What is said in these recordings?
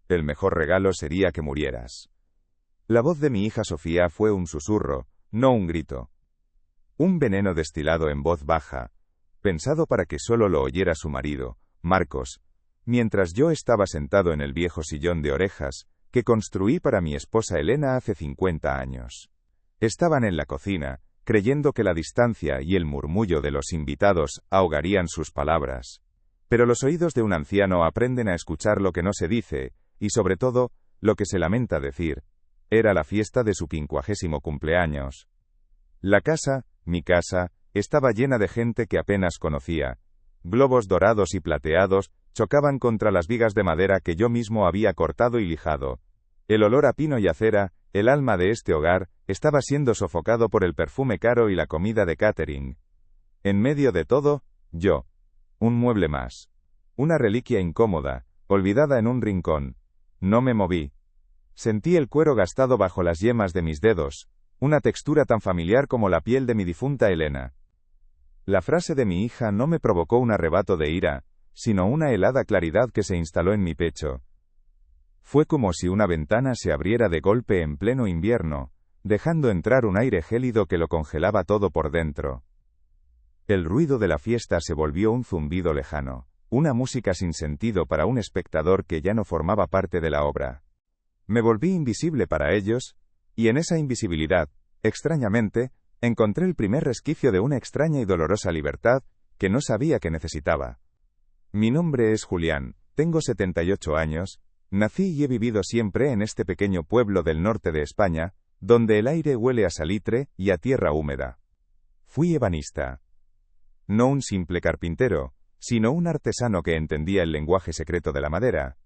El mejor regalo sería que murieras. La voz de mi hija Sofía fue un susurro, no un grito. Un veneno destilado en voz baja, pensado para que solo lo oyera su marido, Marcos, mientras yo estaba sentado en el viejo sillón de orejas, que construí para mi esposa Elena hace 50 años. Estaban en la cocina, creyendo que la distancia y el murmullo de los invitados ahogarían sus palabras. Pero los oídos de un anciano aprenden a escuchar lo que no se dice, y sobre todo, lo que se lamenta decir. Era la fiesta de su 50º cumpleaños. La casa, mi casa, estaba llena de gente que apenas conocía. Globos dorados y plateados chocaban contra las vigas de madera que yo mismo había cortado y lijado. El olor a pino y acera, el alma de este hogar, estaba siendo sofocado por el perfume caro y la comida de catering. En medio de todo, yo. Un mueble más. Una reliquia incómoda, olvidada en un rincón. No me moví. Sentí el cuero gastado bajo las yemas de mis dedos, una textura tan familiar como la piel de mi difunta Elena. La frase de mi hija no me provocó un arrebato de ira, sino una helada claridad que se instaló en mi pecho. Fue como si una ventana se abriera de golpe en pleno invierno, dejando entrar un aire gélido que lo congelaba todo por dentro. El ruido de la fiesta se volvió un zumbido lejano, una música sin sentido para un espectador que ya no formaba parte de la obra. Me volví invisible para ellos, y en esa invisibilidad, extrañamente, encontré el primer resquicio de una extraña y dolorosa libertad que no sabía que necesitaba. Mi nombre es Julián, tengo 78 años, nací y he vivido siempre en este pequeño pueblo del norte de España, donde el aire huele a salitre y a tierra húmeda. Fui ebanista. No un simple carpintero, sino un artesano que entendía el lenguaje secreto de la madera.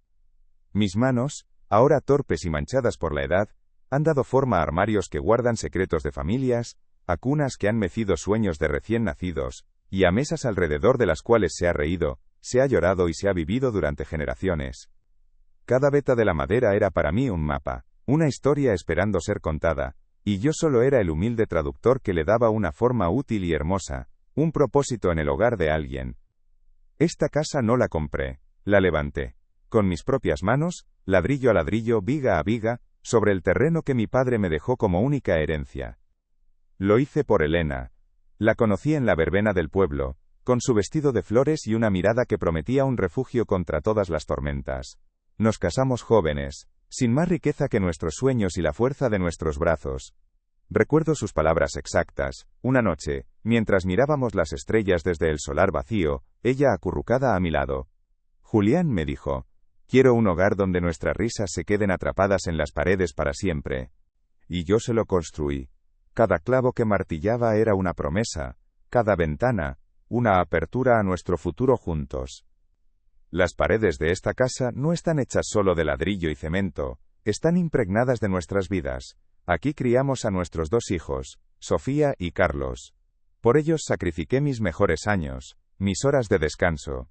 Mis manos, ahora torpes y manchadas por la edad, han dado forma a armarios que guardan secretos de familias, a cunas que han mecido sueños de recién nacidos, y a mesas alrededor de las cuales se ha reído, se ha llorado y se ha vivido durante generaciones. Cada veta de la madera era para mí un mapa, una historia esperando ser contada, y yo solo era el humilde traductor que le daba una forma útil y hermosa, un propósito en el hogar de alguien. Esta casa no la compré, la levanté. Con mis propias manos, ladrillo a ladrillo, viga a viga, sobre el terreno que mi padre me dejó como única herencia. Lo hice por Elena. La conocí en la verbena del pueblo, con su vestido de flores y una mirada que prometía un refugio contra todas las tormentas. Nos casamos jóvenes, sin más riqueza que nuestros sueños y la fuerza de nuestros brazos. Recuerdo sus palabras exactas. Una noche, mientras mirábamos las estrellas desde el solar vacío, ella acurrucada a mi lado. Julián, me dijo, quiero un hogar donde nuestras risas se queden atrapadas en las paredes para siempre. Y yo se lo construí. Cada clavo que martillaba era una promesa, cada ventana, una apertura a nuestro futuro juntos. Las paredes de esta casa no están hechas solo de ladrillo y cemento, están impregnadas de nuestras vidas. Aquí criamos a nuestros 2 hijos, Sofía y Carlos. Por ellos sacrifiqué mis mejores años, mis horas de descanso.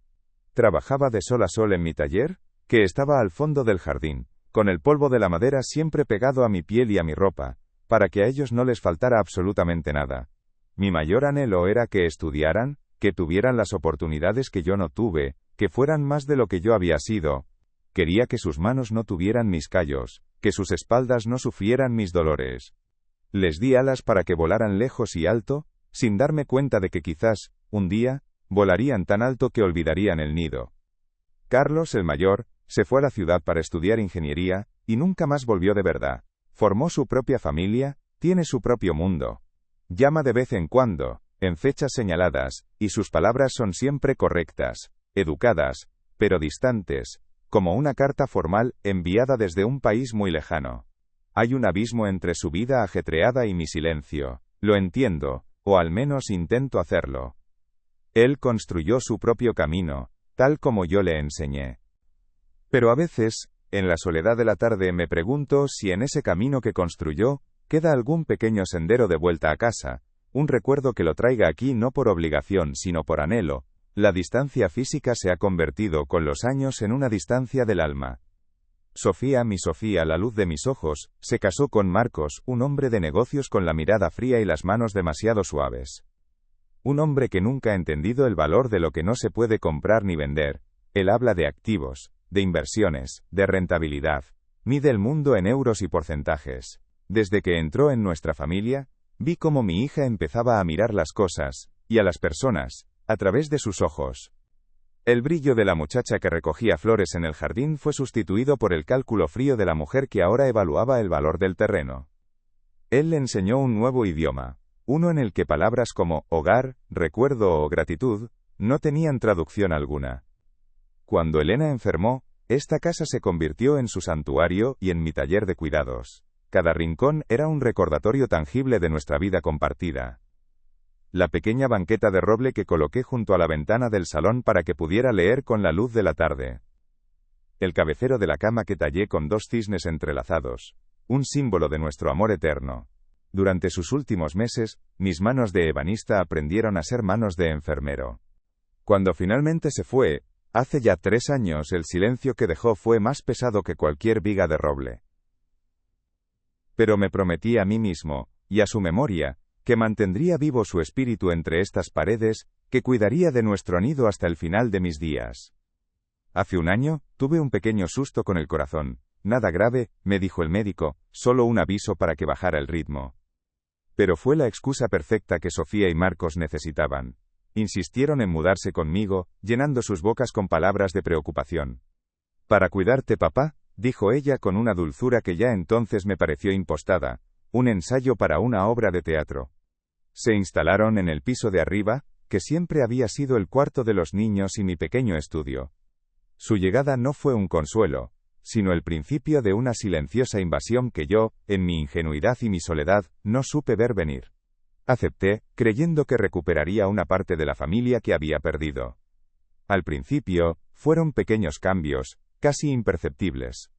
Trabajaba de sol a sol en mi taller, que estaba al fondo del jardín, con el polvo de la madera siempre pegado a mi piel y a mi ropa, para que a ellos no les faltara absolutamente nada. Mi mayor anhelo era que estudiaran, que tuvieran las oportunidades que yo no tuve, que fueran más de lo que yo había sido. Quería que sus manos no tuvieran mis callos, que sus espaldas no sufrieran mis dolores. Les di alas para que volaran lejos y alto, sin darme cuenta de que quizás, un día, volarían tan alto que olvidarían el nido. Carlos, el mayor, se fue a la ciudad para estudiar ingeniería, y nunca más volvió de verdad. Formó su propia familia, tiene su propio mundo. Llama de vez en cuando, en fechas señaladas, y sus palabras son siempre correctas, educadas, pero distantes, como una carta formal enviada desde un país muy lejano. Hay un abismo entre su vida ajetreada y mi silencio. Lo entiendo, o al menos intento hacerlo. Él construyó su propio camino, tal como yo le enseñé. Pero a veces, en la soledad de la tarde me pregunto si en ese camino que construyó, queda algún pequeño sendero de vuelta a casa, un recuerdo que lo traiga aquí no por obligación sino por anhelo. La distancia física se ha convertido con los años en una distancia del alma. Sofía, mi Sofía, la luz de mis ojos, se casó con Marcos, un hombre de negocios con la mirada fría y las manos demasiado suaves. Un hombre que nunca ha entendido el valor de lo que no se puede comprar ni vender. Él habla de activos, de inversiones, de rentabilidad. Mide el mundo en euros y porcentajes. Desde que entró en nuestra familia, vi cómo mi hija empezaba a mirar las cosas, y a las personas, a través de sus ojos. El brillo de la muchacha que recogía flores en el jardín fue sustituido por el cálculo frío de la mujer que ahora evaluaba el valor del terreno. Él le enseñó un nuevo idioma, uno en el que palabras como hogar, recuerdo o gratitud no tenían traducción alguna. Cuando Elena enfermó, esta casa se convirtió en su santuario y en mi taller de cuidados. Cada rincón era un recordatorio tangible de nuestra vida compartida. La pequeña banqueta de roble que coloqué junto a la ventana del salón para que pudiera leer con la luz de la tarde. El cabecero de la cama que tallé con 2 cisnes entrelazados, un símbolo de nuestro amor eterno. Durante sus últimos meses, mis manos de ebanista aprendieron a ser manos de enfermero. Cuando finalmente se fue, hace ya 3 años, el silencio que dejó fue más pesado que cualquier viga de roble. Pero me prometí a mí mismo, y a su memoria, que mantendría vivo su espíritu entre estas paredes, que cuidaría de nuestro nido hasta el final de mis días. Hace un año, tuve un pequeño susto con el corazón. Nada grave, me dijo el médico, solo un aviso para que bajara el ritmo. Pero fue la excusa perfecta que Sofía y Marcos necesitaban. Insistieron en mudarse conmigo, llenando sus bocas con palabras de preocupación. «Para cuidarte, papá», dijo ella con una dulzura que ya entonces me pareció impostada, un ensayo para una obra de teatro. Se instalaron en el piso de arriba, que siempre había sido el cuarto de los niños y mi pequeño estudio. Su llegada no fue un consuelo, sino el principio de una silenciosa invasión que yo, en mi ingenuidad y mi soledad, no supe ver venir. Acepté, creyendo que recuperaría una parte de la familia que había perdido. Al principio, fueron pequeños cambios, casi imperceptibles.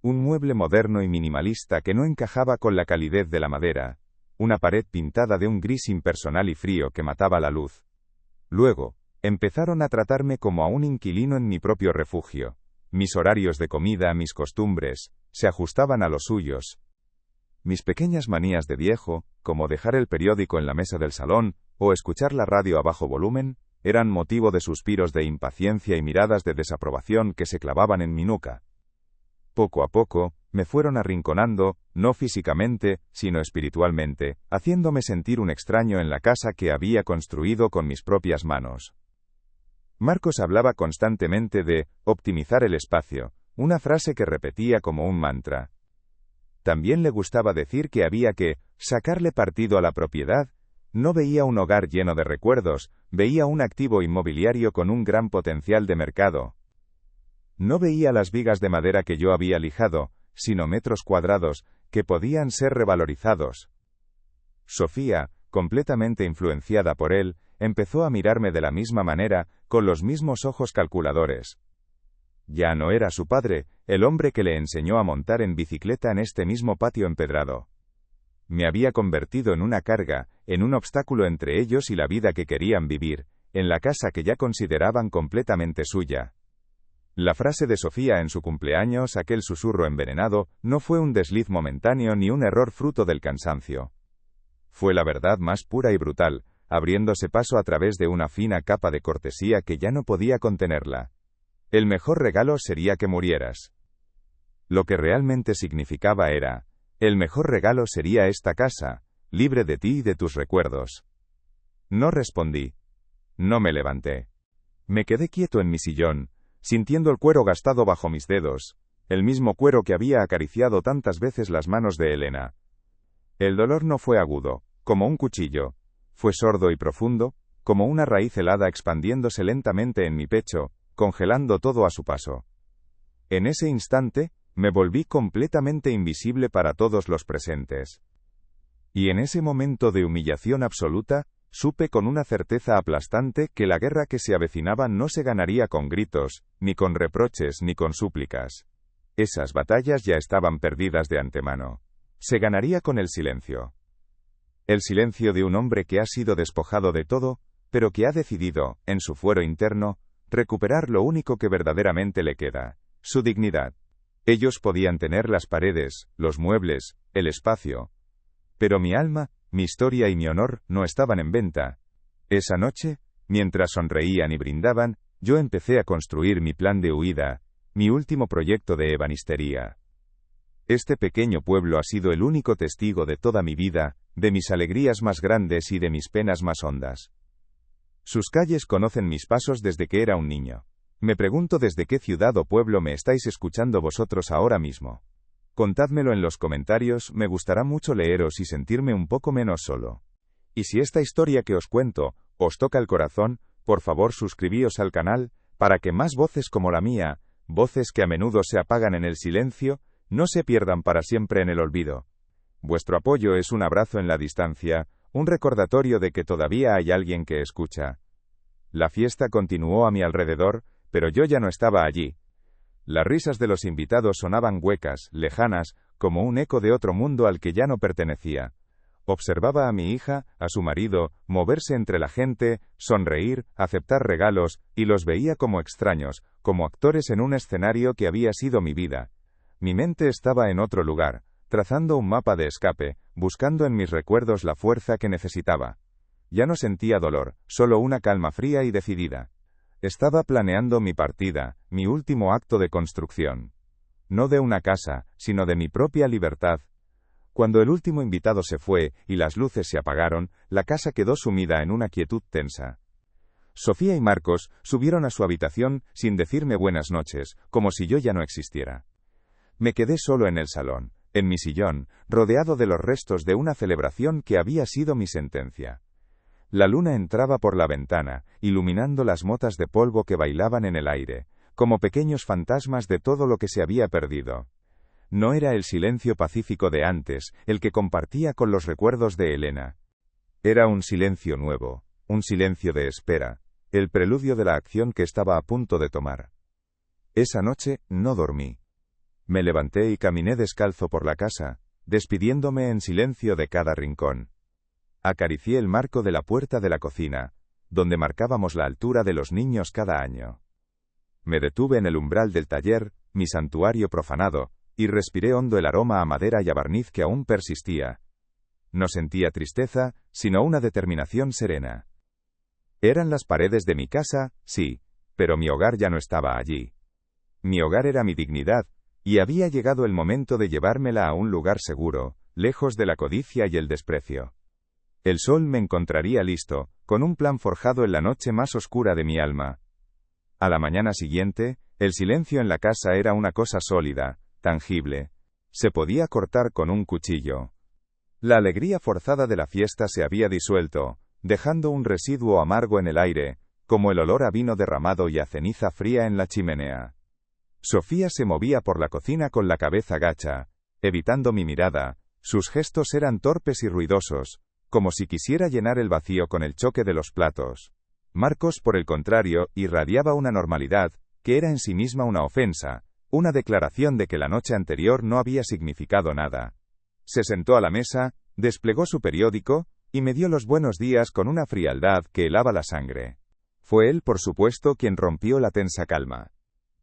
Un mueble moderno y minimalista que no encajaba con la calidez de la madera, una pared pintada de un gris impersonal y frío que mataba la luz. Luego, empezaron a tratarme como a un inquilino en mi propio refugio. Mis horarios de comida, mis costumbres, se ajustaban a los suyos. Mis pequeñas manías de viejo, como dejar el periódico en la mesa del salón, o escuchar la radio a bajo volumen, eran motivo de suspiros de impaciencia y miradas de desaprobación que se clavaban en mi nuca. Poco a poco, me fueron arrinconando, no físicamente, sino espiritualmente, haciéndome sentir un extraño en la casa que había construido con mis propias manos. Marcos hablaba constantemente de optimizar el espacio, una frase que repetía como un mantra. También le gustaba decir que había que sacarle partido a la propiedad. No veía un hogar lleno de recuerdos, veía un activo inmobiliario con un gran potencial de mercado. No veía las vigas de madera que yo había lijado, sino metros cuadrados, que podían ser revalorizados. Sofía, completamente influenciada por él, empezó a mirarme de la misma manera, con los mismos ojos calculadores. Ya no era su padre, el hombre que le enseñó a montar en bicicleta en este mismo patio empedrado. Me había convertido en una carga, en un obstáculo entre ellos y la vida que querían vivir, en la casa que ya consideraban completamente suya. La frase de Sofía en su cumpleaños, aquel susurro envenenado, no fue un desliz momentáneo ni un error fruto del cansancio. Fue la verdad más pura y brutal, abriéndose paso a través de una fina capa de cortesía que ya no podía contenerla. El mejor regalo sería que murieras. Lo que realmente significaba era, el mejor regalo sería esta casa, libre de ti y de tus recuerdos. No respondí. No me levanté. Me quedé quieto en mi sillón, sintiendo el cuero gastado bajo mis dedos, el mismo cuero que había acariciado tantas veces las manos de Elena. El dolor no fue agudo, como un cuchillo, fue sordo y profundo, como una raíz helada expandiéndose lentamente en mi pecho, congelando todo a su paso. En ese instante, me volví completamente invisible para todos los presentes. Y en ese momento de humillación absoluta, supe con una certeza aplastante que la guerra que se avecinaba no se ganaría con gritos, ni con reproches ni con súplicas. Esas batallas ya estaban perdidas de antemano. Se ganaría con el silencio. El silencio de un hombre que ha sido despojado de todo, pero que ha decidido, en su fuero interno, recuperar lo único que verdaderamente le queda, su dignidad. Ellos podían tener las paredes, los muebles, el espacio. Pero mi alma, mi historia y mi honor no estaban en venta. Esa noche, mientras sonreían y brindaban, yo empecé a construir mi plan de huida, mi último proyecto de ebanistería. Este pequeño pueblo ha sido el único testigo de toda mi vida, de mis alegrías más grandes y de mis penas más hondas. Sus calles conocen mis pasos desde que era un niño. Me pregunto desde qué ciudad o pueblo me estáis escuchando vosotros ahora mismo. Contádmelo en los comentarios, me gustará mucho leeros y sentirme un poco menos solo. Y si esta historia que os cuento os toca el corazón, por favor suscribíos al canal, para que más voces como la mía, voces que a menudo se apagan en el silencio, no se pierdan para siempre en el olvido. Vuestro apoyo es un abrazo en la distancia, un recordatorio de que todavía hay alguien que escucha. La fiesta continuó a mi alrededor, pero yo ya no estaba allí. Las risas de los invitados sonaban huecas, lejanas, como un eco de otro mundo al que ya no pertenecía. Observaba a mi hija, a su marido, moverse entre la gente, sonreír, aceptar regalos, y los veía como extraños, como actores en un escenario que había sido mi vida. Mi mente estaba en otro lugar, trazando un mapa de escape, buscando en mis recuerdos la fuerza que necesitaba. Ya no sentía dolor, solo una calma fría y decidida. Estaba planeando mi partida, mi último acto de construcción. No de una casa, sino de mi propia libertad. Cuando el último invitado se fue, y las luces se apagaron, la casa quedó sumida en una quietud tensa. Sofía y Marcos subieron a su habitación sin decirme buenas noches, como si yo ya no existiera. Me quedé solo en el salón, en mi sillón, rodeado de los restos de una celebración que había sido mi sentencia. La luna entraba por la ventana, iluminando las motas de polvo que bailaban en el aire, como pequeños fantasmas de todo lo que se había perdido. No era el silencio pacífico de antes, el que compartía con los recuerdos de Elena. Era un silencio nuevo, un silencio de espera, el preludio de la acción que estaba a punto de tomar. Esa noche no dormí. Me levanté y caminé descalzo por la casa, despidiéndome en silencio de cada rincón. Acaricié el marco de la puerta de la cocina, donde marcábamos la altura de los niños cada año. Me detuve en el umbral del taller, mi santuario profanado, y respiré hondo el aroma a madera y a barniz que aún persistía. No sentía tristeza, sino una determinación serena. Eran las paredes de mi casa, sí, pero mi hogar ya no estaba allí. Mi hogar era mi dignidad, y había llegado el momento de llevármela a un lugar seguro, lejos de la codicia y el desprecio. El sol me encontraría listo, con un plan forjado en la noche más oscura de mi alma. A la mañana siguiente, el silencio en la casa era una cosa sólida, tangible. Se podía cortar con un cuchillo. La alegría forzada de la fiesta se había disuelto, dejando un residuo amargo en el aire, como el olor a vino derramado y a ceniza fría en la chimenea. Sofía se movía por la cocina con la cabeza gacha, evitando mi mirada. Sus gestos eran torpes y ruidosos, como si quisiera llenar el vacío con el choque de los platos. Marcos, por el contrario, irradiaba una normalidad, que era en sí misma una ofensa, una declaración de que la noche anterior no había significado nada. Se sentó a la mesa, desplegó su periódico, y me dio los buenos días con una frialdad que helaba la sangre. Fue él, por supuesto, quien rompió la tensa calma.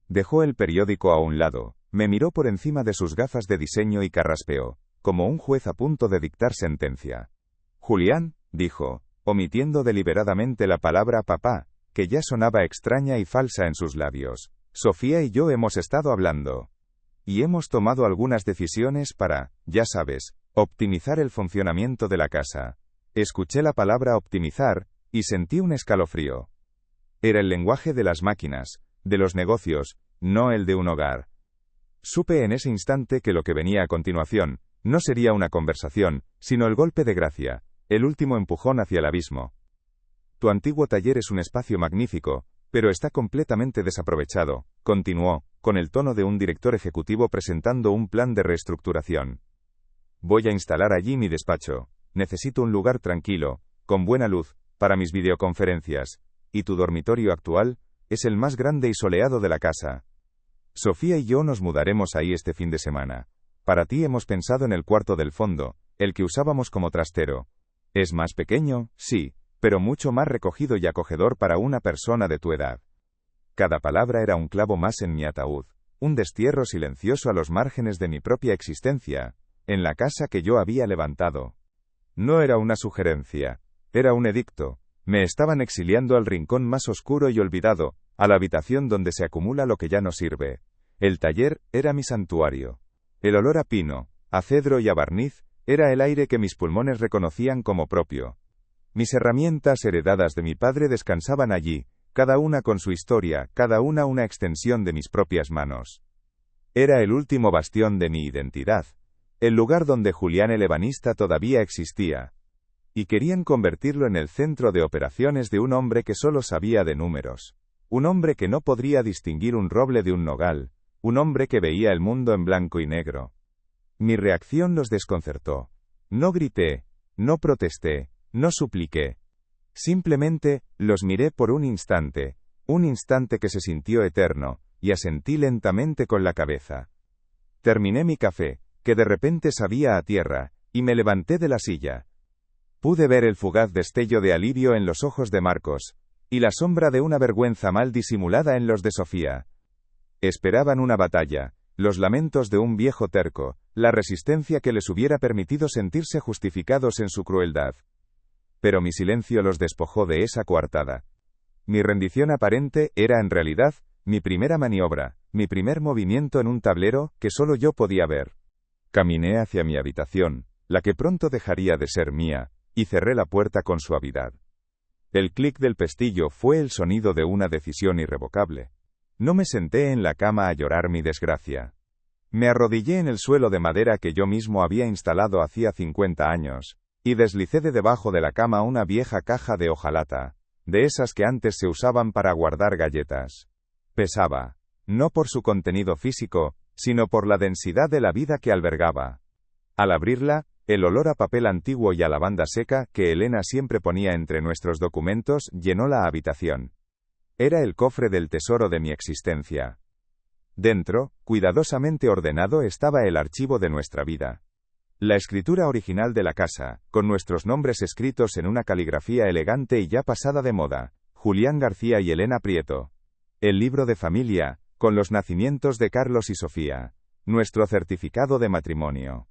Dejó el periódico a un lado, me miró por encima de sus gafas de diseño y carraspeó, como un juez a punto de dictar sentencia. «Julián», dijo, omitiendo deliberadamente la palabra papá, que ya sonaba extraña y falsa en sus labios. «Sofía y yo hemos estado hablando. Y hemos tomado algunas decisiones para, ya sabes, optimizar el funcionamiento de la casa». Escuché la palabra optimizar, y sentí un escalofrío. Era el lenguaje de las máquinas, de los negocios, no el de un hogar. Supe en ese instante que lo que venía a continuación, no sería una conversación, sino el golpe de gracia, el último empujón hacia el abismo. «Tu antiguo taller es un espacio magnífico, pero está completamente desaprovechado», continuó, con el tono de un director ejecutivo presentando un plan de reestructuración. «Voy a instalar allí mi despacho. Necesito un lugar tranquilo, con buena luz, para mis videoconferencias, y tu dormitorio actual es el más grande y soleado de la casa. Sofía y yo nos mudaremos ahí este fin de semana. Para ti hemos pensado en el cuarto del fondo, el que usábamos como trastero. Es más pequeño, sí, pero mucho más recogido y acogedor para una persona de tu edad». Cada palabra era un clavo más en mi ataúd, un destierro silencioso a los márgenes de mi propia existencia, en la casa que yo había levantado. No era una sugerencia, era un edicto. Me estaban exiliando al rincón más oscuro y olvidado, a la habitación donde se acumula lo que ya no sirve. El taller era mi santuario. El olor a pino, a cedro y a barniz, era el aire que mis pulmones reconocían como propio. Mis herramientas heredadas de mi padre descansaban allí, cada una con su historia, cada una extensión de mis propias manos. Era el último bastión de mi identidad, el lugar donde Julián el ebanista todavía existía. Y querían convertirlo en el centro de operaciones de un hombre que solo sabía de números. Un hombre que no podría distinguir un roble de un nogal, un hombre que veía el mundo en blanco y negro. Mi reacción los desconcertó. No grité, no protesté, no supliqué. Simplemente, los miré por un instante que se sintió eterno, y asentí lentamente con la cabeza. Terminé mi café, que de repente sabía a tierra, y me levanté de la silla. Pude ver el fugaz destello de alivio en los ojos de Marcos, y la sombra de una vergüenza mal disimulada en los de Sofía. Esperaban una batalla, los lamentos de un viejo terco, la resistencia que les hubiera permitido sentirse justificados en su crueldad. Pero mi silencio los despojó de esa coartada. Mi rendición aparente era en realidad mi primera maniobra, mi primer movimiento en un tablero que solo yo podía ver. Caminé hacia mi habitación, la que pronto dejaría de ser mía, y cerré la puerta con suavidad. El clic del pestillo fue el sonido de una decisión irrevocable. No me senté en la cama a llorar mi desgracia. Me arrodillé en el suelo de madera que yo mismo había instalado hacía 50 años, y deslicé de debajo de la cama una vieja caja de hojalata, de esas que antes se usaban para guardar galletas. Pesaba, no por su contenido físico, sino por la densidad de la vida que albergaba. Al abrirla, el olor a papel antiguo y a lavanda seca que Elena siempre ponía entre nuestros documentos llenó la habitación. Era el cofre del tesoro de mi existencia. Dentro, cuidadosamente ordenado, estaba el archivo de nuestra vida. La escritura original de la casa, con nuestros nombres escritos en una caligrafía elegante y ya pasada de moda, Julián García y Elena Prieto. El libro de familia, con los nacimientos de Carlos y Sofía. Nuestro certificado de matrimonio.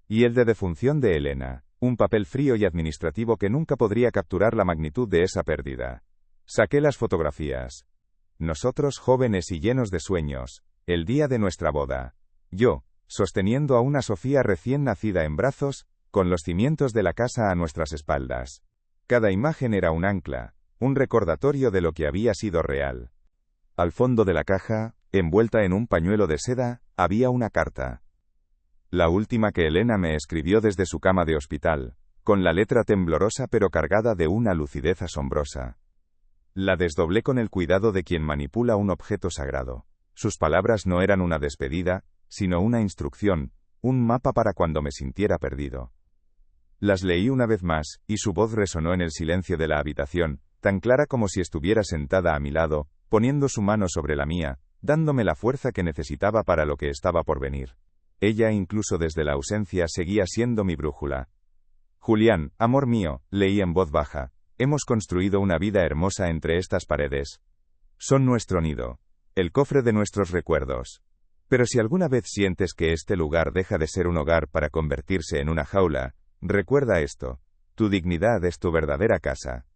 Y el de defunción de Elena, un papel frío y administrativo que nunca podría capturar la magnitud de esa pérdida. Saqué las fotografías. Nosotros jóvenes y llenos de sueños, el día de nuestra boda. Yo, sosteniendo a una Sofía recién nacida en brazos, con los cimientos de la casa a nuestras espaldas. Cada imagen era un ancla, un recordatorio de lo que había sido real. Al fondo de la caja, envuelta en un pañuelo de seda, había una carta. La última que Elena me escribió desde su cama de hospital, con la letra temblorosa pero cargada de una lucidez asombrosa. La desdoblé con el cuidado de quien manipula un objeto sagrado. Sus palabras no eran una despedida, sino una instrucción, un mapa para cuando me sintiera perdido. Las leí una vez más, y su voz resonó en el silencio de la habitación, tan clara como si estuviera sentada a mi lado, poniendo su mano sobre la mía, dándome la fuerza que necesitaba para lo que estaba por venir. Ella, incluso desde la ausencia, seguía siendo mi brújula. Julián, amor mío, leí en voz baja, hemos construido una vida hermosa entre estas paredes. Son nuestro nido, el cofre de nuestros recuerdos. Pero si alguna vez sientes que este lugar deja de ser un hogar para convertirse en una jaula, recuerda esto, tu dignidad es tu verdadera casa.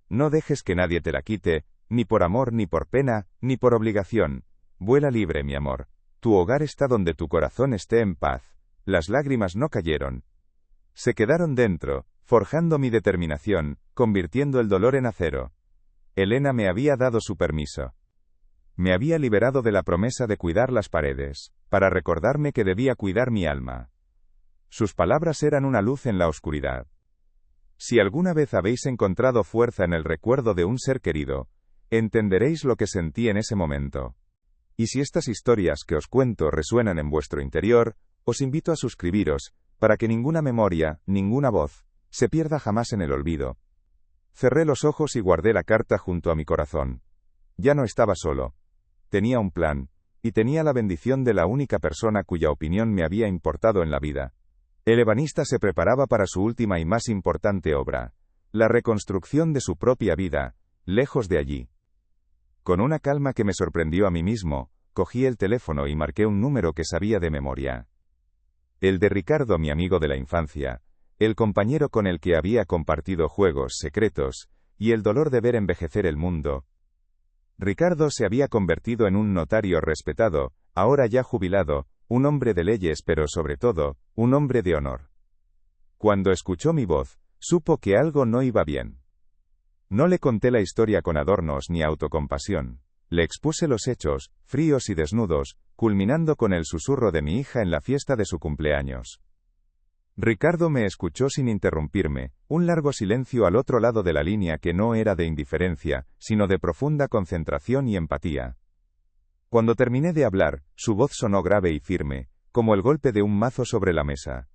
No dejes que nadie te la quite, ni por amor ni por pena, ni por obligación. Vuela libre, mi amor. Tu hogar está donde tu corazón esté en paz. Las lágrimas no cayeron. Se quedaron dentro, forjando mi determinación, convirtiendo el dolor en acero. Elena me había dado su permiso. Me había liberado de la promesa de cuidar las paredes, para recordarme que debía cuidar mi alma. Sus palabras eran una luz en la oscuridad. Si alguna vez habéis encontrado fuerza en el recuerdo de un ser querido, entenderéis lo que sentí en ese momento. Y si estas historias que os cuento resuenan en vuestro interior, os invito a suscribiros, para que ninguna memoria, ninguna voz, se pierda jamás en el olvido. Cerré los ojos y guardé la carta junto a mi corazón. Ya no estaba solo. Tenía un plan, y tenía la bendición de la única persona cuya opinión me había importado en la vida. El ebanista se preparaba para su última y más importante obra, la reconstrucción de su propia vida, lejos de allí. Con una calma que me sorprendió a mí mismo, cogí el teléfono y marqué un número que sabía de memoria. El de Ricardo, mi amigo de la infancia, el compañero con el que había compartido juegos secretos, y el dolor de ver envejecer el mundo. Ricardo se había convertido en un notario respetado, ahora ya jubilado, un hombre de leyes pero sobre todo, un hombre de honor. Cuando escuchó mi voz, supo que algo no iba bien. No le conté la historia con adornos ni autocompasión. Le expuse los hechos, fríos y desnudos, culminando con el susurro de mi hija en la fiesta de su cumpleaños. Ricardo me escuchó sin interrumpirme, un largo silencio al otro lado de la línea que no era de indiferencia, sino de profunda concentración y empatía. Cuando terminé de hablar, su voz sonó grave y firme, como el golpe de un mazo sobre la mesa.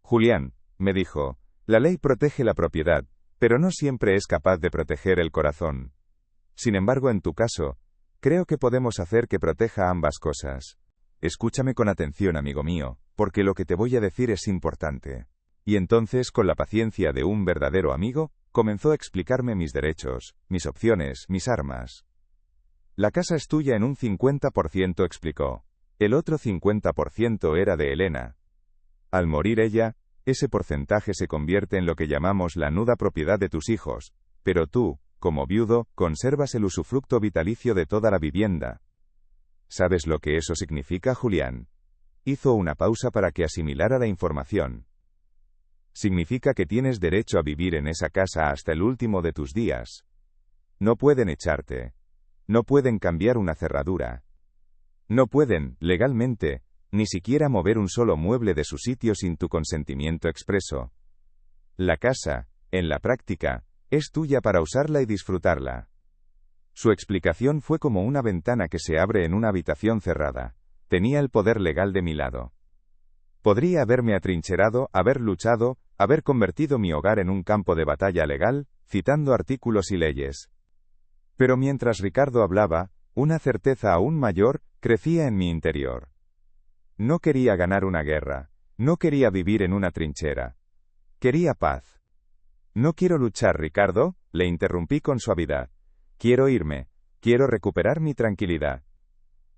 Julián, me dijo, la ley protege la propiedad, pero no siempre es capaz de proteger el corazón. Sin embargo, en tu caso, creo que podemos hacer que proteja ambas cosas. Escúchame con atención, amigo mío, porque lo que te voy a decir es importante. Y entonces, con la paciencia de un verdadero amigo, comenzó a explicarme mis derechos, mis opciones, mis armas. La casa es tuya en un 50%, explicó. El otro 50% era de Elena. Al morir ella, ese porcentaje se convierte en lo que llamamos la nuda propiedad de tus hijos, pero tú, como viudo, conservas el usufructo vitalicio de toda la vivienda. ¿Sabes lo que eso significa, Julián? Hizo una pausa para que asimilara la información. Significa que tienes derecho a vivir en esa casa hasta el último de tus días. No pueden echarte. No pueden cambiar una cerradura. No pueden, legalmente, ni siquiera mover un solo mueble de su sitio sin tu consentimiento expreso. La casa, en la práctica, es tuya para usarla y disfrutarla. Su explicación fue como una ventana que se abre en una habitación cerrada. Tenía el poder legal de mi lado. Podría haberme atrincherado, haber luchado, haber convertido mi hogar en un campo de batalla legal, citando artículos y leyes. Pero mientras Ricardo hablaba, una certeza aún mayor crecía en mi interior. No quería ganar una guerra, no quería vivir en una trinchera. Quería paz. No quiero luchar, Ricardo, le interrumpí con suavidad. Quiero irme, quiero recuperar mi tranquilidad.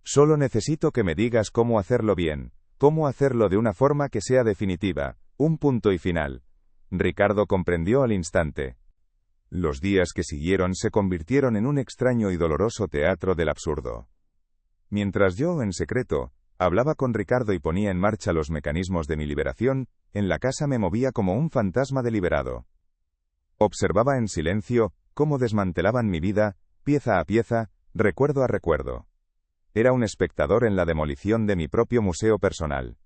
Solo necesito que me digas cómo hacerlo bien, cómo hacerlo de una forma que sea definitiva, un punto y final. Ricardo comprendió al instante. Los días que siguieron se convirtieron en un extraño y doloroso teatro del absurdo. Mientras yo, en secreto, hablaba con Ricardo y ponía en marcha los mecanismos de mi liberación, en la casa me movía como un fantasma deliberado. Observaba en silencio cómo desmantelaban mi vida, pieza a pieza, recuerdo a recuerdo. Era un espectador en la demolición de mi propio museo personal.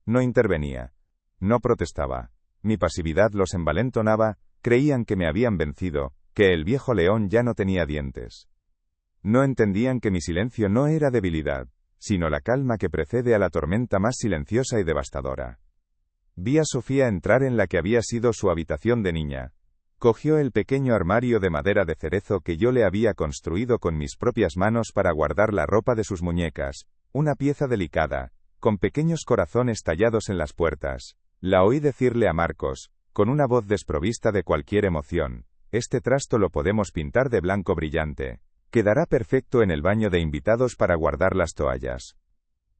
No intervenía. No protestaba. Mi pasividad los envalentonaba, creían que me habían vencido, que el viejo león ya no tenía dientes. No entendían que mi silencio no era debilidad, sino la calma que precede a la tormenta más silenciosa y devastadora. Vi a Sofía entrar en la que había sido su habitación de niña. Cogió el pequeño armario de madera de cerezo que yo le había construido con mis propias manos para guardar la ropa de sus muñecas, una pieza delicada, con pequeños corazones tallados en las puertas. La oí decirle a Marcos, con una voz desprovista de cualquier emoción, este trasto lo podemos pintar de blanco brillante. Quedará perfecto en el baño de invitados para guardar las toallas.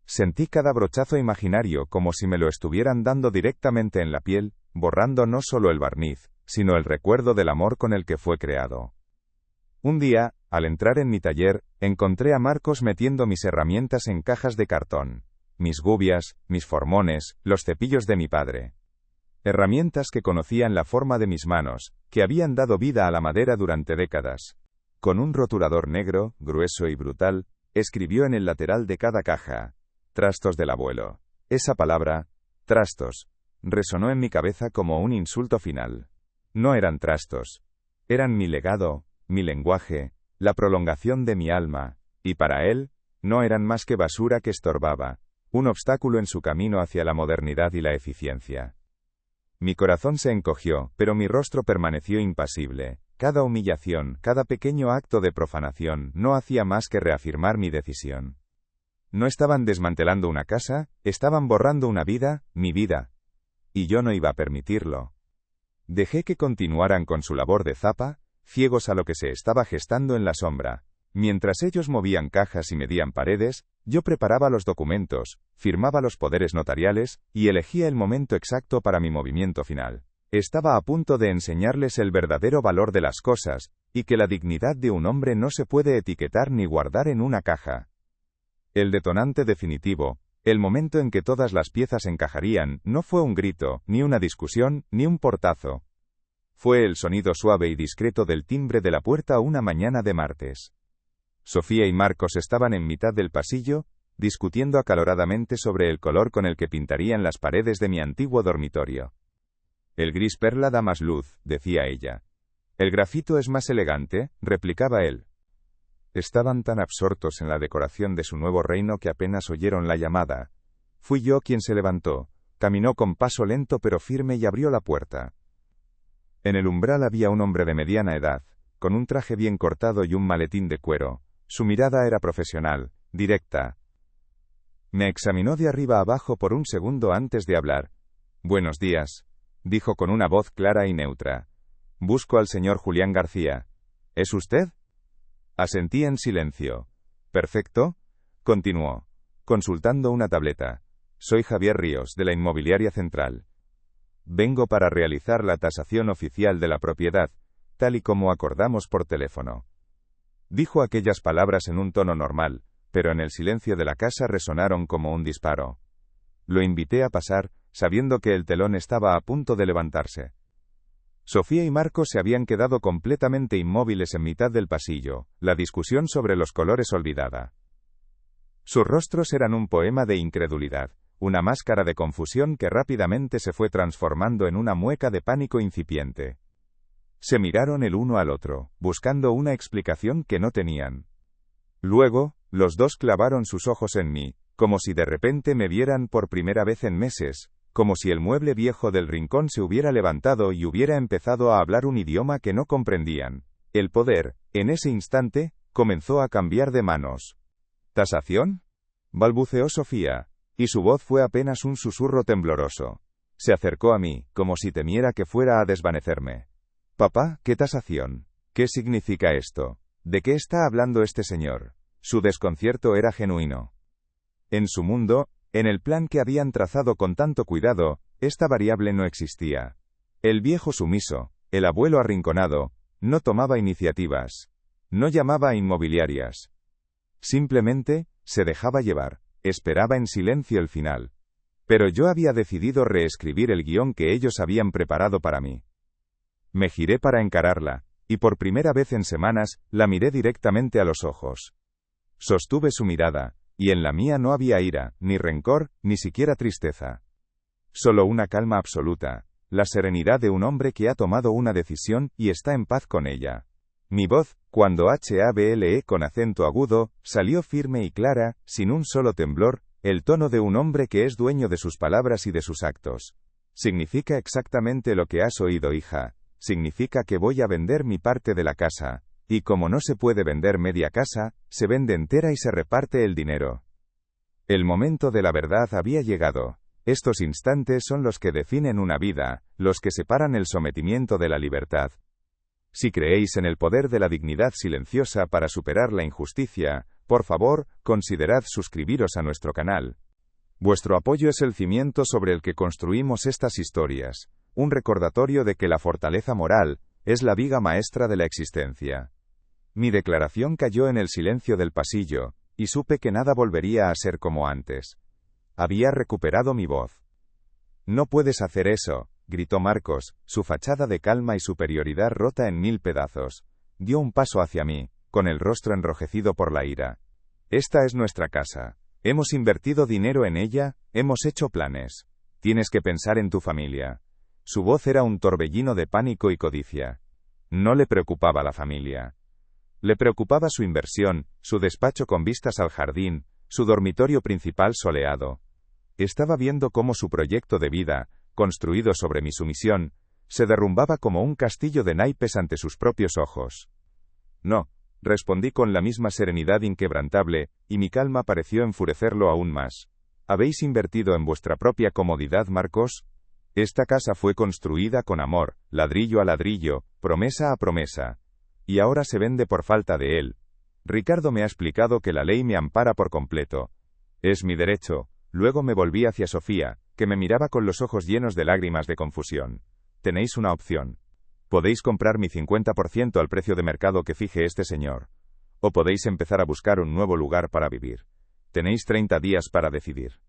Sentí cada brochazo imaginario como si me lo estuvieran dando directamente en la piel, borrando no solo el barniz, sino el recuerdo del amor con el que fue creado. Un día, al entrar en mi taller, encontré a Marcos metiendo mis herramientas en cajas de cartón. Mis gubias, mis formones, los cepillos de mi padre. Herramientas que conocían la forma de mis manos, que habían dado vida a la madera durante décadas. Con un rotulador negro, grueso y brutal, escribió en el lateral de cada caja: trastos del abuelo. Esa palabra, trastos, resonó en mi cabeza como un insulto final. No eran trastos. Eran mi legado, mi lenguaje, la prolongación de mi alma, y para él, no eran más que basura que estorbaba, un obstáculo en su camino hacia la modernidad y la eficiencia. Mi corazón se encogió, pero mi rostro permaneció impasible. Cada humillación, cada pequeño acto de profanación, no hacía más que reafirmar mi decisión. No estaban desmantelando una casa, estaban borrando una vida, mi vida. Y yo no iba a permitirlo. Dejé que continuaran con su labor de zapa, ciegos a lo que se estaba gestando en la sombra. Mientras ellos movían cajas y medían paredes, yo preparaba los documentos, firmaba los poderes notariales, y elegía el momento exacto para mi movimiento final. Estaba a punto de enseñarles el verdadero valor de las cosas, y que la dignidad de un hombre no se puede etiquetar ni guardar en una caja. El detonante definitivo, el momento en que todas las piezas encajarían, no fue un grito, ni una discusión, ni un portazo. Fue el sonido suave y discreto del timbre de la puerta una mañana de martes. Sofía y Marcos estaban en mitad del pasillo, discutiendo acaloradamente sobre el color con el que pintarían las paredes de mi antiguo dormitorio. El gris perla da más luz, decía ella. El grafito es más elegante, replicaba él. Estaban tan absortos en la decoración de su nuevo reino que apenas oyeron la llamada. Fui yo quien se levantó, caminó con paso lento pero firme y abrió la puerta. En el umbral había un hombre de mediana edad, con un traje bien cortado y un maletín de cuero. Su mirada era profesional, directa. Me examinó de arriba abajo por un segundo antes de hablar. Buenos días, dijo con una voz clara y neutra. Busco al señor Julián García. ¿Es usted? Asentí en silencio. Perfecto, continuó, consultando una tableta. Soy Javier Ríos, de la Inmobiliaria Central. Vengo para realizar la tasación oficial de la propiedad, tal y como acordamos por teléfono. Dijo aquellas palabras en un tono normal, pero en el silencio de la casa resonaron como un disparo. Lo invité a pasar, sabiendo que el telón estaba a punto de levantarse. Sofía y Marcos se habían quedado completamente inmóviles en mitad del pasillo, la discusión sobre los colores olvidada. Sus rostros eran un poema de incredulidad, una máscara de confusión que rápidamente se fue transformando en una mueca de pánico incipiente. Se miraron el uno al otro, buscando una explicación que no tenían. Luego, los dos clavaron sus ojos en mí, como si de repente me vieran por primera vez en meses, como si el mueble viejo del rincón se hubiera levantado y hubiera empezado a hablar un idioma que no comprendían. El poder, en ese instante, comenzó a cambiar de manos. ¿Tasación?, balbuceó Sofía, y su voz fue apenas un susurro tembloroso. Se acercó a mí, como si temiera que fuera a desvanecerme. Papá, ¿qué tasación? ¿Qué significa esto? ¿De qué está hablando este señor? Su desconcierto era genuino. En su mundo, en el plan que habían trazado con tanto cuidado, esta variable no existía. El viejo sumiso, el abuelo arrinconado, no tomaba iniciativas. No llamaba a inmobiliarias. Simplemente, se dejaba llevar, esperaba en silencio el final. Pero yo había decidido reescribir el guión que ellos habían preparado para mí. Me giré para encararla, y por primera vez en semanas, la miré directamente a los ojos. Sostuve su mirada, y en la mía no había ira, ni rencor, ni siquiera tristeza. Solo una calma absoluta, la serenidad de un hombre que ha tomado una decisión y está en paz con ella. Mi voz, cuando hable con acento agudo, salió firme y clara, sin un solo temblor, el tono de un hombre que es dueño de sus palabras y de sus actos. Significa exactamente lo que has oído, hija. Significa que voy a vender mi parte de la casa. Y como no se puede vender media casa, se vende entera y se reparte el dinero. El momento de la verdad había llegado. Estos instantes son los que definen una vida, los que separan el sometimiento de la libertad. Si creéis en el poder de la dignidad silenciosa para superar la injusticia, por favor, considerad suscribiros a nuestro canal. Vuestro apoyo es el cimiento sobre el que construimos estas historias, un recordatorio de que la fortaleza moral es la viga maestra de la existencia. Mi declaración cayó en el silencio del pasillo, y supe que nada volvería a ser como antes. Había recuperado mi voz. No puedes hacer eso, gritó Marcos, su fachada de calma y superioridad rota en 1000 pedazos. Dio un paso hacia mí, con el rostro enrojecido por la ira. Esta es nuestra casa. Hemos invertido dinero en ella, hemos hecho planes. Tienes que pensar en tu familia. Su voz era un torbellino de pánico y codicia. No le preocupaba la familia. Le preocupaba su inversión, su despacho con vistas al jardín, su dormitorio principal soleado. Estaba viendo cómo su proyecto de vida, construido sobre mi sumisión, se derrumbaba como un castillo de naipes ante sus propios ojos. No, respondí con la misma serenidad inquebrantable, y mi calma pareció enfurecerlo aún más. ¿Habéis invertido en vuestra propia comodidad, Marcos? Esta casa fue construida con amor, ladrillo a ladrillo, promesa a promesa. Y ahora se vende por falta de él. Ricardo me ha explicado que la ley me ampara por completo. Es mi derecho. Luego me volví hacia Sofía, que me miraba con los ojos llenos de lágrimas de confusión. Tenéis una opción. Podéis comprar mi 50% al precio de mercado que fije este señor. O podéis empezar a buscar un nuevo lugar para vivir. Tenéis 30 días para decidir.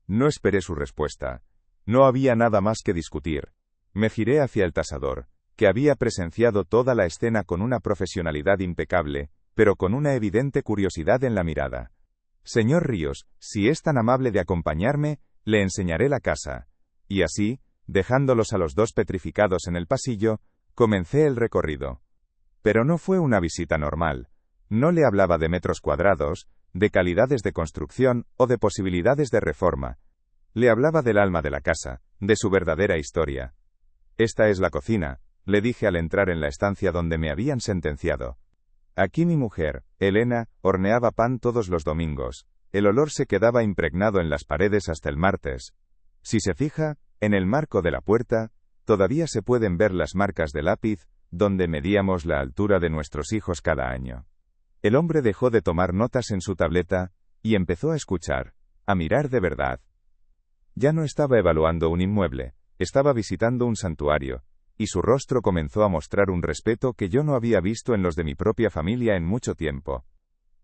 No esperé su respuesta. No había nada más que discutir. Me giré hacia el tasador, que había presenciado toda la escena con una profesionalidad impecable, pero con una evidente curiosidad en la mirada. Señor Ríos, si es tan amable de acompañarme, le enseñaré la casa. Y así, dejándolos a los dos petrificados en el pasillo, comencé el recorrido. Pero no fue una visita normal. No le hablaba de metros cuadrados, de calidades de construcción o de posibilidades de reforma. Le hablaba del alma de la casa, de su verdadera historia. Esta es la cocina, le dije al entrar en la estancia donde me habían sentenciado. Aquí mi mujer, Elena, horneaba pan todos los domingos. El olor se quedaba impregnado en las paredes hasta el martes. Si se fija, en el marco de la puerta, todavía se pueden ver las marcas de lápiz, donde medíamos la altura de nuestros hijos cada año. El hombre dejó de tomar notas en su tableta, y empezó a escuchar, a mirar de verdad. Ya no estaba evaluando un inmueble, estaba visitando un santuario, y su rostro comenzó a mostrar un respeto que yo no había visto en los de mi propia familia en mucho tiempo.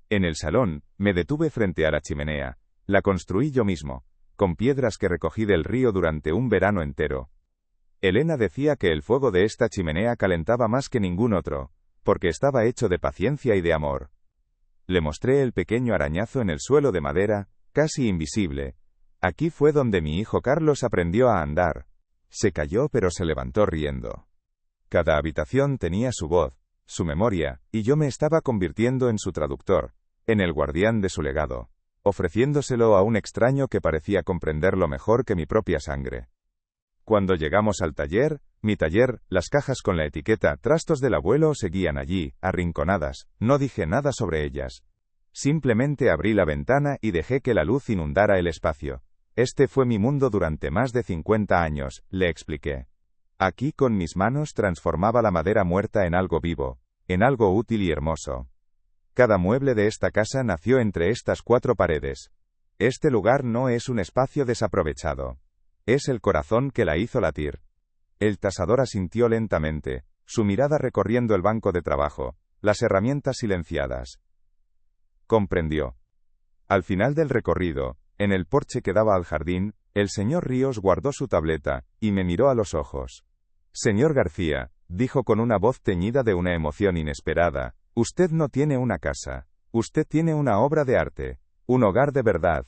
En el salón, me detuve frente a la chimenea. La construí yo mismo, con piedras que recogí del río durante un verano entero. Elena decía que el fuego de esta chimenea calentaba más que ningún otro, porque estaba hecho de paciencia y de amor. Le mostré el pequeño arañazo en el suelo de madera, casi invisible. Aquí fue donde mi hijo Carlos aprendió a andar. Se calló pero se levantó riendo. Cada habitación tenía su voz, su memoria, y yo me estaba convirtiendo en su traductor, en el guardián de su legado, ofreciéndoselo a un extraño que parecía comprenderlo mejor que mi propia sangre. Cuando llegamos al taller, mi taller, las cajas con la etiqueta «Trastos del abuelo» seguían allí, arrinconadas. No dije nada sobre ellas. Simplemente abrí la ventana y dejé que la luz inundara el espacio. Este fue mi mundo durante más de 50 años, le expliqué. Aquí con mis manos transformaba la madera muerta en algo vivo, en algo útil y hermoso. Cada mueble de esta casa nació entre estas 4 paredes. Este lugar no es un espacio desaprovechado. Es el corazón que la hizo latir. El tasador asintió lentamente, su mirada recorriendo el banco de trabajo, las herramientas silenciadas. Comprendió. Al final del recorrido, en el porche que daba al jardín, el señor Ríos guardó su tableta, y me miró a los ojos. Señor García, dijo con una voz teñida de una emoción inesperada, usted no tiene una casa. Usted tiene una obra de arte, un hogar de verdad.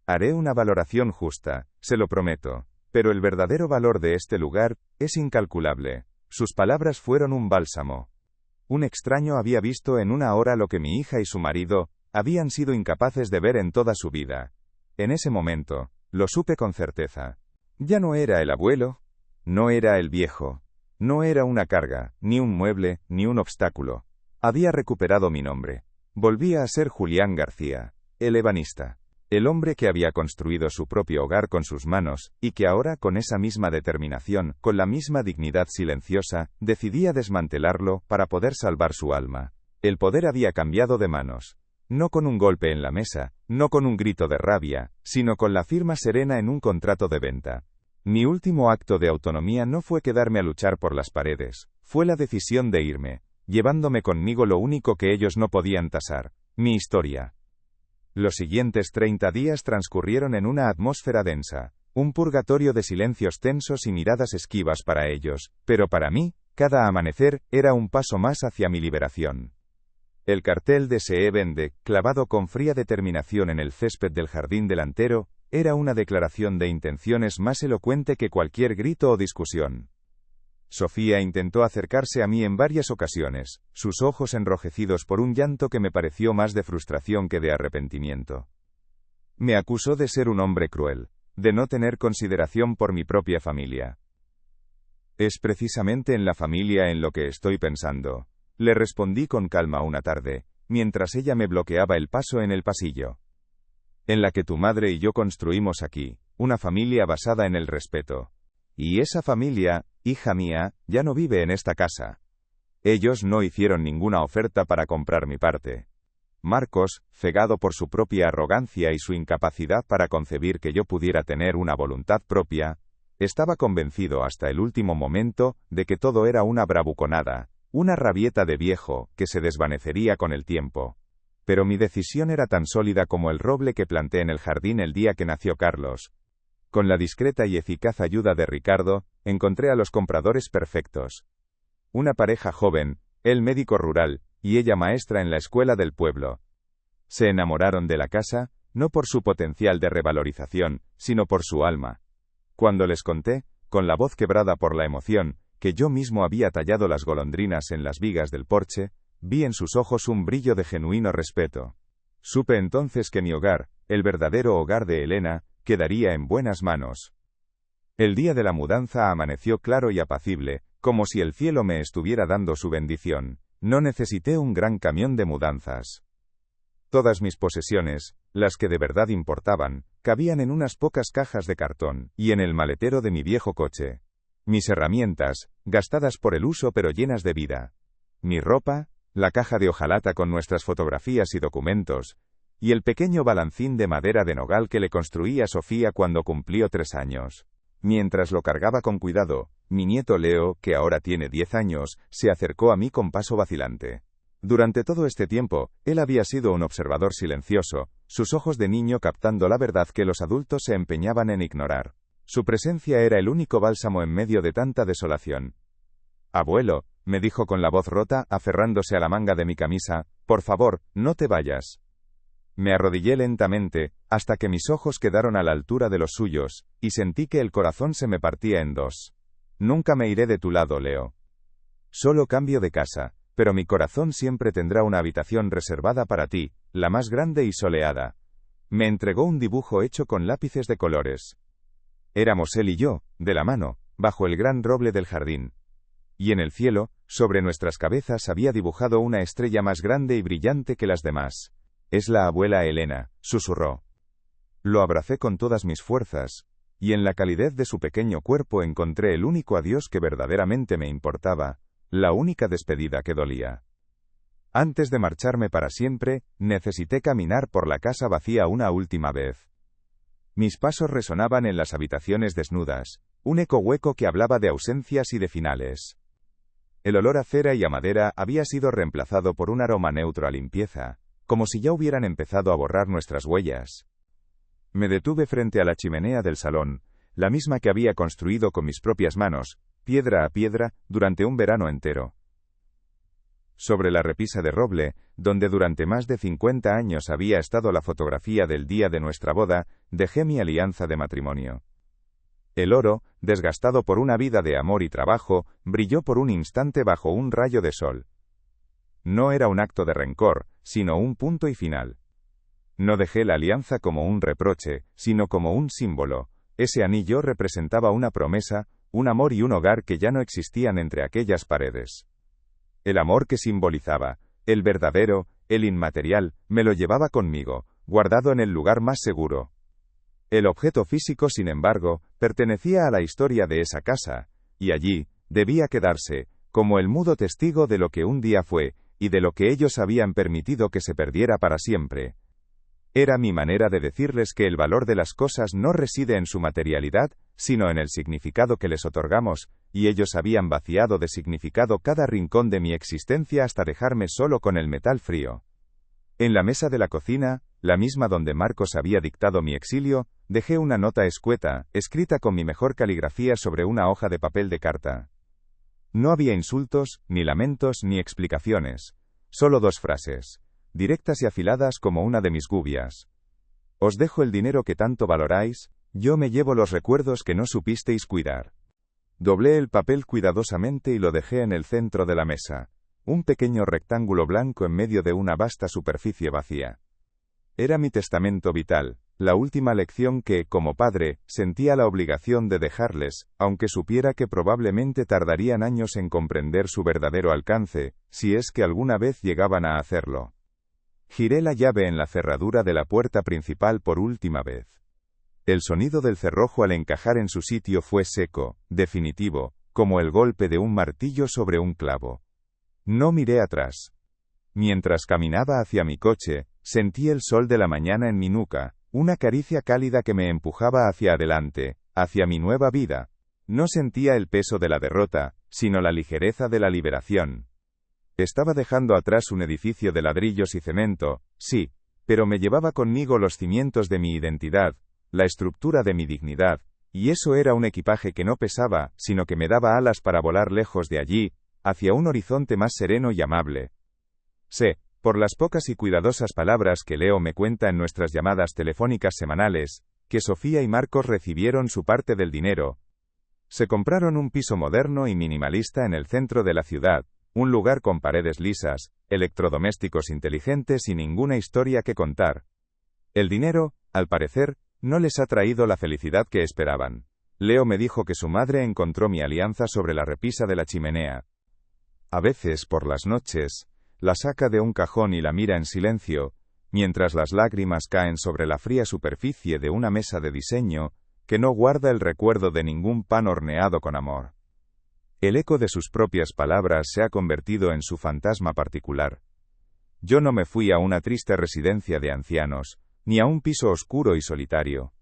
Haré una valoración justa, se lo prometo. Pero el verdadero valor de este lugar es incalculable. Sus palabras fueron un bálsamo. Un extraño había visto en una hora lo que mi hija y su marido habían sido incapaces de ver en toda su vida. En ese momento, lo supe con certeza. Ya no era el abuelo, no era el viejo, no era una carga, ni un mueble, ni un obstáculo. Había recuperado mi nombre. Volvía a ser Julián García, el ebanista. El hombre que había construido su propio hogar con sus manos, y que ahora con esa misma determinación, con la misma dignidad silenciosa, decidía desmantelarlo para poder salvar su alma. El poder había cambiado de manos. No con un golpe en la mesa, no con un grito de rabia, sino con la firma serena en un contrato de venta. Mi último acto de autonomía no fue quedarme a luchar por las paredes, fue la decisión de irme, llevándome conmigo lo único que ellos no podían tasar, mi historia. Los siguientes 30 días transcurrieron en una atmósfera densa, un purgatorio de silencios tensos y miradas esquivas para ellos, pero para mí, cada amanecer era un paso más hacia mi liberación. El cartel de Se vende, clavado con fría determinación en el césped del jardín delantero, era una declaración de intenciones más elocuente que cualquier grito o discusión. Sofía intentó acercarse a mí en varias ocasiones, sus ojos enrojecidos por un llanto que me pareció más de frustración que de arrepentimiento. Me acusó de ser un hombre cruel, de no tener consideración por mi propia familia. Es precisamente en la familia en lo que estoy pensando, le respondí con calma una tarde, mientras ella me bloqueaba el paso en el pasillo. En la que tu madre y yo construimos aquí, una familia basada en el respeto. Y esa familia, hija mía, ya no vive en esta casa. Ellos no hicieron ninguna oferta para comprar mi parte. Marcos, cegado por su propia arrogancia y su incapacidad para concebir que yo pudiera tener una voluntad propia, estaba convencido hasta el último momento de que todo era una bravuconada, una rabieta de viejo que se desvanecería con el tiempo. pero mi decisión era tan sólida como el roble que planté en el jardín el día que nació Carlos. Con la discreta y eficaz ayuda de Ricardo, encontré a los compradores perfectos. Una pareja joven, él médico rural, y ella maestra en la escuela del pueblo. Se enamoraron de la casa, no por su potencial de revalorización, sino por su alma. Cuando les conté, con la voz quebrada por la emoción, que yo mismo había tallado las golondrinas en las vigas del porche, vi en sus ojos un brillo de genuino respeto. Supe entonces que mi hogar, el verdadero hogar de Elena, quedaría en buenas manos. El día de la mudanza amaneció claro y apacible, como si el cielo me estuviera dando su bendición. No necesité un gran camión de mudanzas. Todas mis posesiones, las que de verdad importaban, cabían en unas pocas cajas de cartón, y en el maletero de mi viejo coche. Mis herramientas, gastadas por el uso pero llenas de vida. Mi ropa, la caja de hojalata con nuestras fotografías y documentos, y el pequeño balancín de madera de nogal que le construí a Sofía cuando cumplió 3 años. Mientras lo cargaba con cuidado, mi nieto Leo, que ahora tiene 10 años, se acercó a mí con paso vacilante. Durante todo este tiempo, él había sido un observador silencioso, sus ojos de niño captando la verdad que los adultos se empeñaban en ignorar. Su presencia era el único bálsamo en medio de tanta desolación. «Abuelo», me dijo con la voz rota, aferrándose a la manga de mi camisa, «por favor, no te vayas». Me arrodillé lentamente, hasta que mis ojos quedaron a la altura de los suyos, y sentí que el corazón se me partía en dos. «Nunca me iré de tu lado, Leo. Solo cambio de casa, pero mi corazón siempre tendrá una habitación reservada para ti, la más grande y soleada». Me entregó un dibujo hecho con lápices de colores. Éramos él y yo, de la mano, bajo el gran roble del jardín. Y en el cielo, sobre nuestras cabezas había dibujado una estrella más grande y brillante que las demás. «Es la abuela Elena», susurró. Lo abracé con todas mis fuerzas, y en la calidez de su pequeño cuerpo encontré el único adiós que verdaderamente me importaba, la única despedida que dolía. Antes de marcharme para siempre, necesité caminar por la casa vacía una última vez. Mis pasos resonaban en las habitaciones desnudas, un eco hueco que hablaba de ausencias y de finales. El olor a cera y a madera había sido reemplazado por un aroma neutro a limpieza, como si ya hubieran empezado a borrar nuestras huellas. Me detuve frente a la chimenea del salón, la misma que había construido con mis propias manos, piedra a piedra, durante un verano entero. Sobre la repisa de roble, donde durante más de 50 años había estado la fotografía del día de nuestra boda, dejé mi alianza de matrimonio. El oro, desgastado por una vida de amor y trabajo, brilló por un instante bajo un rayo de sol. No era un acto de rencor, sino un punto y final. No dejé la alianza como un reproche, sino como un símbolo. Ese anillo representaba una promesa, un amor y un hogar que ya no existían entre aquellas paredes. El amor que simbolizaba, el verdadero, el inmaterial, me lo llevaba conmigo, guardado en el lugar más seguro. El objeto físico, sin embargo, pertenecía a la historia de esa casa, y allí debía quedarse, como el mudo testigo de lo que un día fue, y de lo que ellos habían permitido que se perdiera para siempre. Era mi manera de decirles que el valor de las cosas no reside en su materialidad, sino en el significado que les otorgamos, y ellos habían vaciado de significado cada rincón de mi existencia hasta dejarme solo con el metal frío. En la mesa de la cocina, la misma donde Marcos había dictado mi exilio, dejé una nota escueta, escrita con mi mejor caligrafía sobre una hoja de papel de carta. No había insultos, ni lamentos, ni explicaciones. Solo 2 frases, directas y afiladas como una de mis gubias. Os dejo el dinero que tanto valoráis, yo me llevo los recuerdos que no supisteis cuidar. Doblé el papel cuidadosamente y lo dejé en el centro de la mesa, un pequeño rectángulo blanco en medio de una vasta superficie vacía. Era mi testamento vital, la última lección que, como padre, sentía la obligación de dejarles, aunque supiera que probablemente tardarían años en comprender su verdadero alcance, si es que alguna vez llegaban a hacerlo. Giré la llave en la cerradura de la puerta principal por última vez. El sonido del cerrojo al encajar en su sitio fue seco, definitivo, como el golpe de un martillo sobre un clavo. No miré atrás. Mientras caminaba hacia mi coche, sentí el sol de la mañana en mi nuca, una caricia cálida que me empujaba hacia adelante, hacia mi nueva vida. No sentía el peso de la derrota, sino la ligereza de la liberación. Estaba dejando atrás un edificio de ladrillos y cemento, Sí, pero me llevaba conmigo los cimientos de mi identidad, la estructura de mi dignidad, y eso era un equipaje que no pesaba, sino que me daba alas para volar lejos de allí, hacia un horizonte más sereno y amable. Sé, por las pocas y cuidadosas palabras que Leo me cuenta en nuestras llamadas telefónicas semanales, que Sofía y Marcos recibieron su parte del dinero. Se compraron un piso moderno y minimalista en el centro de la ciudad, un lugar con paredes lisas, electrodomésticos inteligentes y ninguna historia que contar. El dinero, al parecer, no les ha traído la felicidad que esperaban. Leo me dijo que su madre encontró mi alianza sobre la repisa de la chimenea. A veces, por las noches, la saca de un cajón y la mira en silencio, mientras las lágrimas caen sobre la fría superficie de una mesa de diseño, que no guarda el recuerdo de ningún pan horneado con amor. El eco de sus propias palabras se ha convertido en su fantasma particular. Yo no me fui a una triste residencia de ancianos, ni a un piso oscuro y solitario.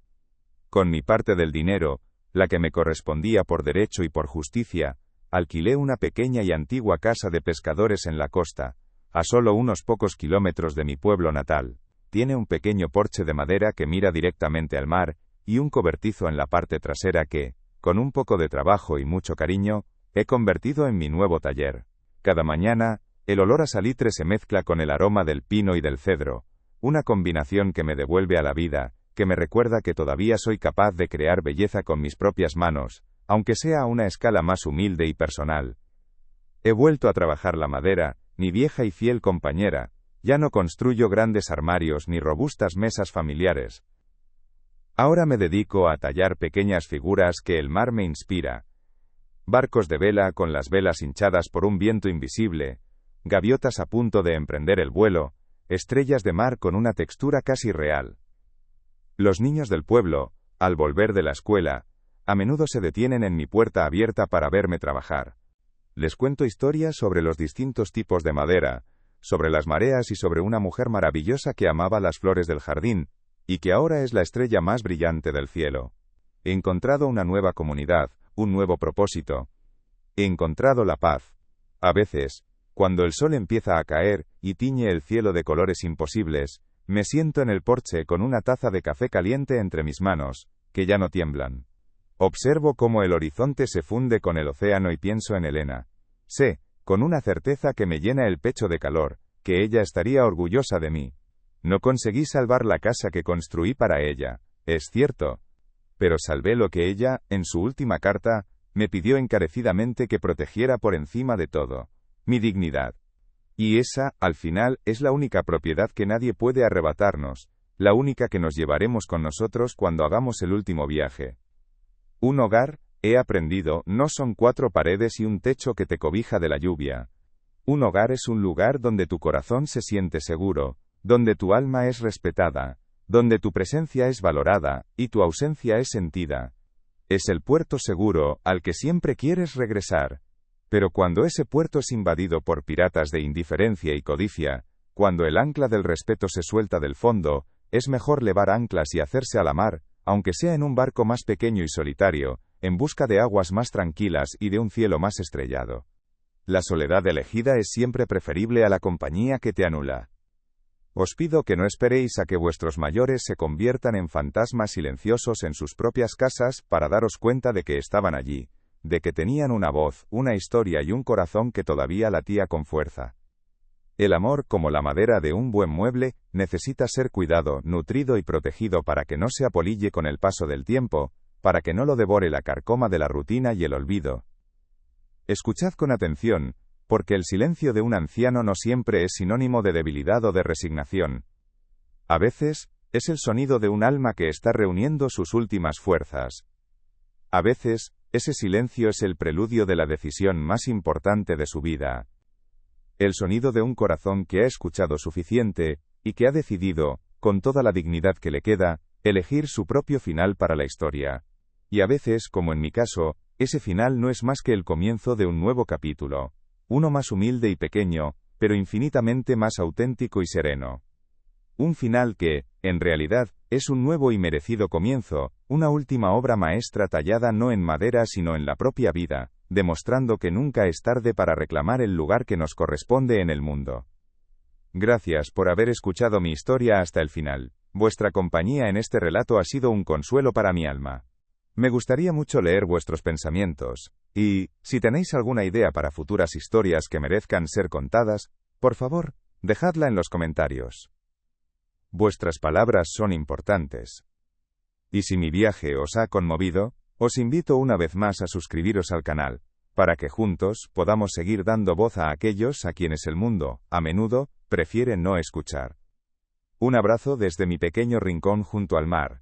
Con mi parte del dinero, la que me correspondía por derecho y por justicia, alquilé una pequeña y antigua casa de pescadores en la costa, a solo unos pocos kilómetros de mi pueblo natal. Tiene un pequeño porche de madera que mira directamente al mar, y un cobertizo en la parte trasera que, con un poco de trabajo y mucho cariño, he convertido en mi nuevo taller. Cada mañana, el olor a salitre se mezcla con el aroma del pino y del cedro, una combinación que me devuelve a la vida, que me recuerda que todavía soy capaz de crear belleza con mis propias manos, aunque sea a una escala más humilde y personal. He vuelto a trabajar la madera, mi vieja y fiel compañera, ya no construyo grandes armarios ni robustas mesas familiares. Ahora me dedico a tallar pequeñas figuras que el mar me inspira. Barcos de vela con las velas hinchadas por un viento invisible, gaviotas a punto de emprender el vuelo, estrellas de mar con una textura casi real. Los niños del pueblo, al volver de la escuela, a menudo se detienen en mi puerta abierta para verme trabajar. Les cuento historias sobre los distintos tipos de madera, sobre las mareas y sobre una mujer maravillosa que amaba las flores del jardín, y que ahora es la estrella más brillante del cielo. He encontrado una nueva comunidad, un nuevo propósito. He encontrado la paz. A veces, cuando el sol empieza a caer y tiñe el cielo de colores imposibles, me siento en el porche con una taza de café caliente entre mis manos, que ya no tiemblan. Observo cómo el horizonte se funde con el océano y pienso en Elena. Sé, con una certeza que me llena el pecho de calor, que ella estaría orgullosa de mí. No conseguí salvar la casa que construí para ella, es cierto. Pero salvé lo que ella, en su última carta, me pidió encarecidamente que protegiera por encima de todo: mi dignidad. Y esa, al final, es la única propiedad que nadie puede arrebatarnos, la única que nos llevaremos con nosotros cuando hagamos el último viaje. Un hogar, he aprendido, no son 4 paredes y un techo que te cobija de la lluvia. Un hogar es un lugar donde tu corazón se siente seguro, donde tu alma es respetada, donde tu presencia es valorada, y tu ausencia es sentida. Es el puerto seguro, al que siempre quieres regresar. Pero cuando ese puerto es invadido por piratas de indiferencia y codicia, cuando el ancla del respeto se suelta del fondo, es mejor levar anclas y hacerse a la mar, aunque sea en un barco más pequeño y solitario, en busca de aguas más tranquilas y de un cielo más estrellado. La soledad elegida es siempre preferible a la compañía que te anula. Os pido que no esperéis a que vuestros mayores se conviertan en fantasmas silenciosos en sus propias casas para daros cuenta de que estaban allí, de que tenían una voz, una historia y un corazón que todavía latía con fuerza. El amor, como la madera de un buen mueble, necesita ser cuidado, nutrido y protegido para que no se apolille con el paso del tiempo, para que no lo devore la carcoma de la rutina y el olvido. Escuchad con atención, porque el silencio de un anciano no siempre es sinónimo de debilidad o de resignación. A veces, es el sonido de un alma que está reuniendo sus últimas fuerzas. A veces, ese silencio es el preludio de la decisión más importante de su vida. El sonido de un corazón que ha escuchado suficiente, y que ha decidido, con toda la dignidad que le queda, elegir su propio final para la historia. Y a veces, como en mi caso, ese final no es más que el comienzo de un nuevo capítulo. Uno más humilde y pequeño, pero infinitamente más auténtico y sereno. Un final que, en realidad, es un nuevo y merecido comienzo, una última obra maestra tallada no en madera sino en la propia vida, demostrando que nunca es tarde para reclamar el lugar que nos corresponde en el mundo. Gracias por haber escuchado mi historia hasta el final. Vuestra compañía en este relato ha sido un consuelo para mi alma. Me gustaría mucho leer vuestros pensamientos, y, si tenéis alguna idea para futuras historias que merezcan ser contadas, por favor, dejadla en los comentarios. Vuestras palabras son importantes. Y si mi viaje os ha conmovido, os invito una vez más a suscribiros al canal, para que juntos podamos seguir dando voz a aquellos a quienes el mundo, a menudo, prefiere no escuchar. Un abrazo desde mi pequeño rincón junto al mar.